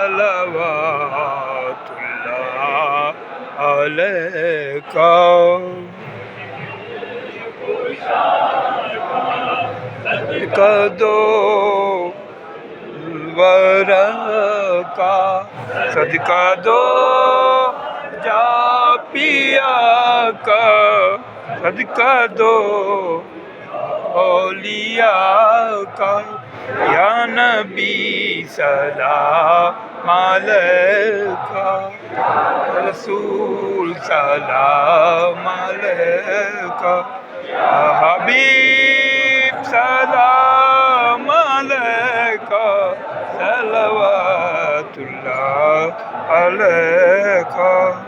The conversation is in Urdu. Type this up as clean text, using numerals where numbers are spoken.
صلوات الله عليك. دو ورقا صدقہ دو جا پیا کا، صدقہ دو اولیاء کا. یا نبی سلام علیکہ، رسول سلام علیکہ، یا حبیب سلام علیکہ، صلوات اللہ علیکہ.